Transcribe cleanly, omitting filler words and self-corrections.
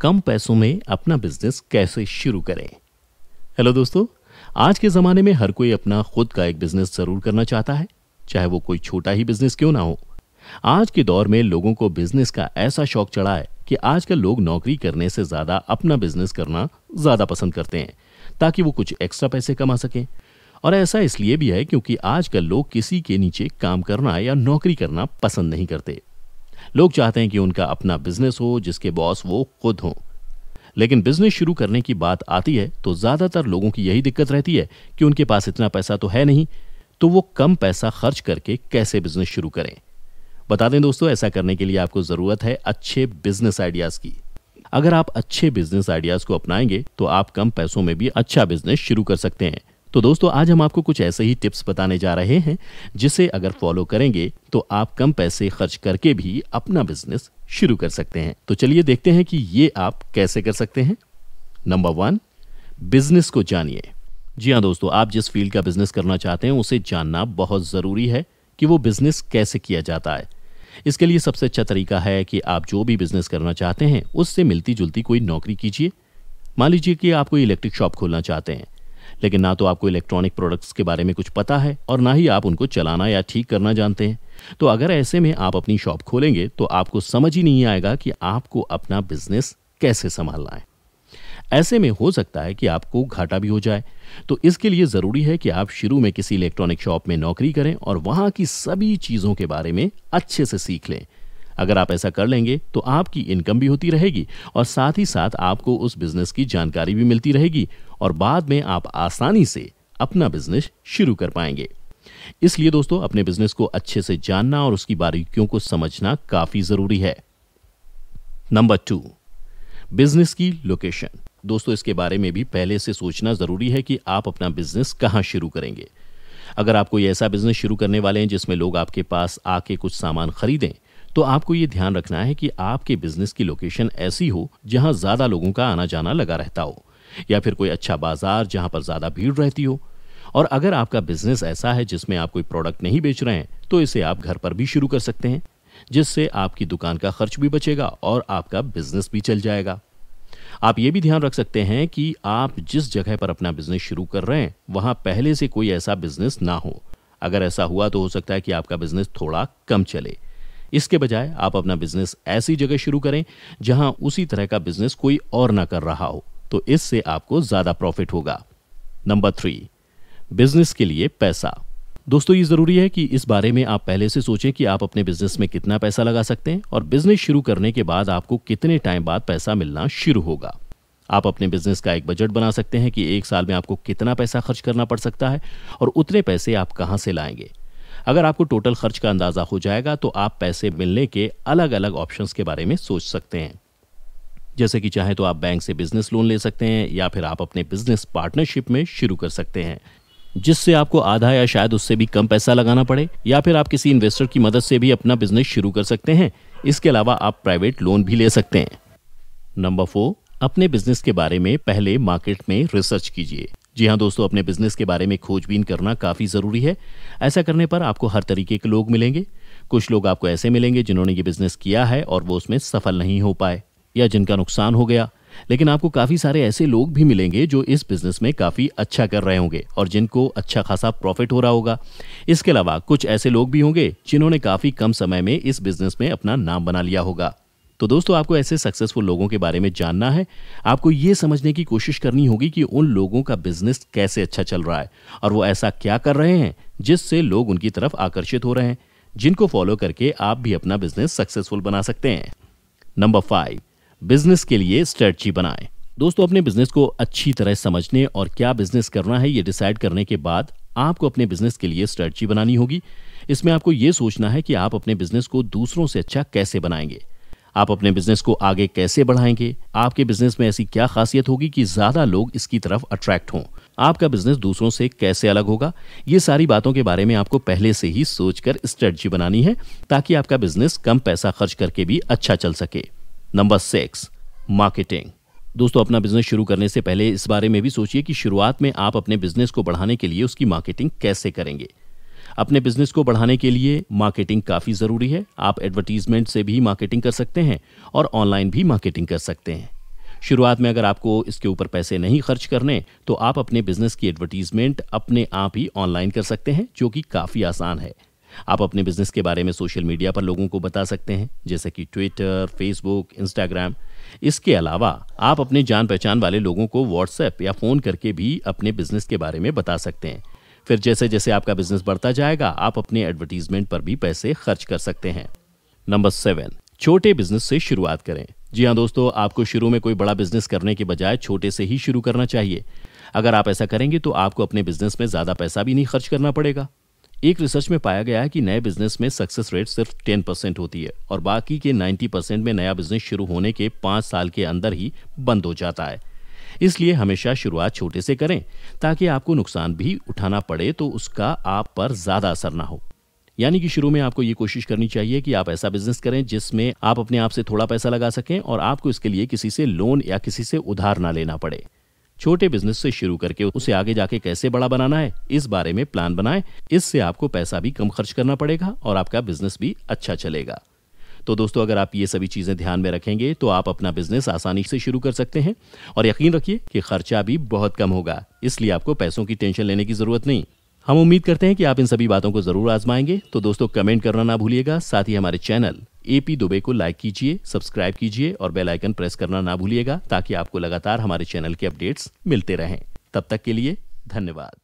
कम पैसों में अपना बिजनेस कैसे शुरू करें। हेलो दोस्तों, आज के ज़माने में हर कोई अपना खुद का एक बिजनेस ज़रूर करना चाहता है, चाहे वो कोई छोटा ही बिजनेस क्यों ना हो। आज के दौर में लोगों को बिजनेस का ऐसा शौक चढ़ा है कि आजकल लोग नौकरी करने से ज़्यादा अपना बिजनेस करना ज़्यादा पसंद करते हैं, ताकि वो कुछ एक्स्ट्रा पैसे कमा सकें। और ऐसा इसलिए भी है क्योंकि आजकल लोग किसी के नीचे काम करना या नौकरी करना पसंद नहीं करते। लोग चाहते हैं कि उनका अपना बिजनेस हो जिसके बॉस वो खुद हों। लेकिन बिजनेस शुरू करने की बात आती है तो ज़्यादातर लोगों की यही दिक्कत रहती है कि उनके पास इतना पैसा तो है नहीं, तो वो कम पैसा खर्च करके कैसे बिजनेस शुरू करें। बता दें दोस्तों, ऐसा करने के लिए आपको ज़रूरत है अच्छे बिजनेस आइडियाज़ की। अगर आप अच्छे बिजनेस आइडियाज़ को अपनाएंगे तो आप कम पैसों में भी अच्छा बिजनेस शुरू कर सकते हैं। तो दोस्तों, आज हम आपको कुछ ऐसे ही टिप्स बताने जा रहे हैं जिसे अगर फॉलो करेंगे तो आप कम पैसे खर्च करके भी अपना बिजनेस शुरू कर सकते हैं। तो चलिए देखते हैं कि ये आप कैसे कर सकते हैं। नंबर 1, बिजनेस को जानिए। जी हाँ दोस्तों, आप जिस फील्ड का बिजनेस करना चाहते हैं उसे जानना बहुत ज़रूरी है कि वो बिजनेस कैसे किया जाता है। इसके लिए सबसे अच्छा तरीका है कि आप जो भी बिजनेस करना चाहते हैं उससे मिलती जुलती कोई नौकरी कीजिए। मान लीजिए कि आप कोई इलेक्ट्रिक शॉप खोलना चाहते हैं, लेकिन ना तो आपको इलेक्ट्रॉनिक प्रोडक्ट्स के बारे में कुछ पता है और ना ही आप उनको चलाना या ठीक करना जानते हैं। तो अगर ऐसे में आप अपनी शॉप खोलेंगे तो आपको समझ ही नहीं आएगा कि आपको अपना बिजनेस कैसे संभालना है। ऐसे में हो सकता है कि आपको घाटा भी हो जाए। तो इसके लिए ज़रूरी है कि आप शुरू में किसी इलेक्ट्रॉनिक शॉप में नौकरी करें और वहाँ की सभी चीज़ों के बारे में अच्छे से सीख लें। अगर आप ऐसा कर लेंगे तो आपकी इनकम भी होती रहेगी और साथ ही साथ आपको उस बिजनेस की जानकारी भी मिलती रहेगी और बाद में आप आसानी से अपना बिजनेस शुरू कर पाएंगे। इसलिए दोस्तों, अपने बिजनेस को अच्छे से जानना और उसकी बारीकियों को समझना काफ़ी ज़रूरी है। नंबर 2, बिजनेस की लोकेशन। दोस्तों, इसके बारे में भी पहले से सोचना ज़रूरी है कि आप अपना बिजनेस कहाँ शुरू करेंगे। अगर आप कोई ऐसा बिजनेस शुरू करने वाले हैं जिसमें लोग आपके पास आके कुछ सामान खरीदें, तो आपको ये ध्यान रखना है कि आपके बिजनेस की लोकेशन ऐसी हो जहां ज़्यादा लोगों का आना जाना लगा रहता हो, या फिर कोई अच्छा बाजार जहां पर ज़्यादा भीड़ रहती हो। और अगर आपका बिजनेस ऐसा है जिसमें आप कोई प्रोडक्ट नहीं बेच रहे हैं तो इसे आप घर पर भी शुरू कर सकते हैं, जिससे आपकी दुकान का खर्च भी बचेगा और आपका बिजनेस भी चल जाएगा। आप ये भी ध्यान रख सकते हैं कि आप जिस जगह पर अपना बिजनेस शुरू कर रहे हैं वहां पहले से कोई ऐसा बिजनेस ना हो। अगर ऐसा हुआ तो हो सकता है कि आपका बिजनेस थोड़ा कम चले। इसके बजाय आप अपना बिजनेस ऐसी जगह शुरू करें जहां उसी तरह का बिजनेस कोई और ना कर रहा हो, तो इससे आपको ज्यादा प्रॉफिट होगा। नंबर 3, बिजनेस के लिए पैसा। दोस्तों, ये जरूरी है कि इस बारे में आप पहले से सोचें कि आप अपने बिजनेस में कितना पैसा लगा सकते हैं और बिजनेस शुरू करने के बाद आपको कितने टाइम बाद पैसा मिलना शुरू होगा। आप अपने बिजनेस का एक बजट बना सकते हैं कि एक साल में आपको कितना पैसा खर्च करना पड़ सकता है और उतने पैसे आप कहां से लाएंगे। अगर आपको टोटल खर्च का अंदाजा हो जाएगा तो आप पैसे मिलने के अलग अलग ऑप्शंस के बारे में सोच सकते हैं। जैसे कि चाहे तो आप बैंक से बिजनेस लोन ले सकते हैं या फिर आप अपने बिजनेस पार्टनरशिप में शुरू कर सकते हैं, जिससे आपको आधा या शायद उससे भी कम पैसा लगाना पड़े, या फिर आप किसी इन्वेस्टर की मदद से भी अपना बिजनेस शुरू कर सकते हैं। इसके अलावा आप प्राइवेट लोन भी ले सकते हैं। नंबर 4, अपने बिजनेस के बारे में पहले मार्केट में रिसर्च कीजिए। जी हाँ दोस्तों, अपने बिजनेस के बारे में खोजबीन करना काफ़ी ज़रूरी है। ऐसा करने पर आपको हर तरीके के लोग मिलेंगे। कुछ लोग आपको ऐसे मिलेंगे जिन्होंने ये बिजनेस किया है और वो उसमें सफल नहीं हो पाए या जिनका नुकसान हो गया, लेकिन आपको काफ़ी सारे ऐसे लोग भी मिलेंगे जो इस बिजनेस में काफ़ी अच्छा कर रहे होंगे और जिनको अच्छा खासा प्रॉफिट हो रहा होगा। इसके अलावा कुछ ऐसे लोग भी होंगे जिन्होंने काफ़ी कम समय में इस बिजनेस में अपना नाम बना लिया होगा। तो दोस्तों, आपको ऐसे सक्सेसफुल लोगों के बारे में जानना है। आपको ये समझने की कोशिश करनी होगी कि उन लोगों का बिजनेस कैसे अच्छा चल रहा है और वो ऐसा क्या कर रहे हैं जिससे लोग उनकी तरफ आकर्षित हो रहे हैं, जिनको फॉलो करके आप भी अपना बिजनेस सक्सेसफुल बना सकते हैं। नंबर 5, बिजनेस के लिए स्ट्रेटजी बनाएं। दोस्तों, अपने बिजनेस को अच्छी तरह समझने और क्या बिजनेस करना है ये डिसाइड करने के बाद आपको अपने बिजनेस के लिए स्ट्रेटजी बनानी होगी। इसमें आपको ये सोचना है कि आप अपने बिजनेस को दूसरों से अच्छा कैसे बनाएंगे, आप अपने बिजनेस को आगे कैसे बढ़ाएंगे, आपके बिजनेस में ऐसी क्या खासियत होगी कि ज्यादा लोग इसकी तरफ अट्रैक्ट हों, आपका बिजनेस दूसरों से कैसे अलग होगा। ये सारी बातों के बारे में आपको पहले से ही सोचकर स्ट्रेटजी बनानी है ताकि आपका बिजनेस कम पैसा खर्च करके भी अच्छा चल सके। Number 6, marketing. दोस्तों, अपना बिजनेस शुरू करने से पहले इस बारे में भी सोचिए कि शुरुआत में आप अपने बिजनेस को बढ़ाने के लिए उसकी मार्केटिंग कैसे करेंगे। अपने बिजनेस को बढ़ाने के लिए मार्केटिंग काफ़ी ज़रूरी है। आप एडवर्टीजमेंट से भी मार्केटिंग कर सकते हैं और ऑनलाइन भी मार्केटिंग कर सकते हैं। शुरुआत में अगर आपको इसके ऊपर पैसे नहीं खर्च करने, तो आप अपने बिजनेस की एडवर्टीजमेंट अपने आप ही ऑनलाइन कर सकते हैं, जो कि काफ़ी आसान है। आप अपने बिजनेस के बारे में सोशल मीडिया पर लोगों को बता सकते हैं, जैसे कि ट्विटर, फेसबुक, इंस्टाग्राम। इसके अलावा आप अपने जान पहचान वाले लोगों को व्हाट्सएप या फ़ोन करके भी अपने बिजनेस के बारे में बता सकते हैं। फिर जैसे जैसे आपका बिजनेस बढ़ता जाएगा, आप अपने एडवर्टीजमेंट पर भी पैसे खर्च कर सकते हैं। नंबर 7, छोटे बिजनेस से शुरुआत करें। जी हाँ दोस्तों, आपको शुरू में कोई बड़ा बिजनेस करने के बजाय छोटे से ही शुरू करना चाहिए। अगर आप ऐसा करेंगे तो आपको अपने बिजनेस में ज़्यादा पैसा भी नहीं खर्च करना पड़ेगा। एक रिसर्च में पाया गया है कि नए बिजनेस में सक्सेस रेट सिर्फ 10% होती है और बाकी के 90% में नया बिजनेस शुरू होने के 5 साल के अंदर ही बंद हो जाता है। इसलिए हमेशा शुरुआत छोटे से करें, ताकि आपको नुकसान भी उठाना पड़े तो उसका आप पर ज़्यादा असर ना हो। यानी कि शुरू में आपको ये कोशिश करनी चाहिए कि आप ऐसा बिजनेस करें जिसमें आप अपने आप से थोड़ा पैसा लगा सकें और आपको इसके लिए किसी से लोन या किसी से उधार ना लेना पड़े। छोटे बिजनेस से शुरू करके उसे आगे जाके कैसे बड़ा बनाना है, इस बारे में प्लान बनाएं। इससे आपको पैसा भी कम खर्च करना पड़ेगा और आपका बिजनेस भी अच्छा चलेगा। तो दोस्तों, अगर आप ये सभी चीज़ें ध्यान में रखेंगे तो आप अपना बिजनेस आसानी से शुरू कर सकते हैं और यकीन रखिए कि खर्चा भी बहुत कम होगा, इसलिए आपको पैसों की टेंशन लेने की ज़रूरत नहीं। हम उम्मीद करते हैं कि आप इन सभी बातों को ज़रूर आजमाएंगे। तो दोस्तों, कमेंट करना ना भूलिएगा। साथ ही हमारे चैनल एपी दुबे को लाइक कीजिए, सब्सक्राइब कीजिए और बेल आइकन प्रेस करना ना भूलिएगा, ताकि आपको लगातार हमारे चैनल के अपडेट्स मिलते रहें। तब तक के लिए धन्यवाद।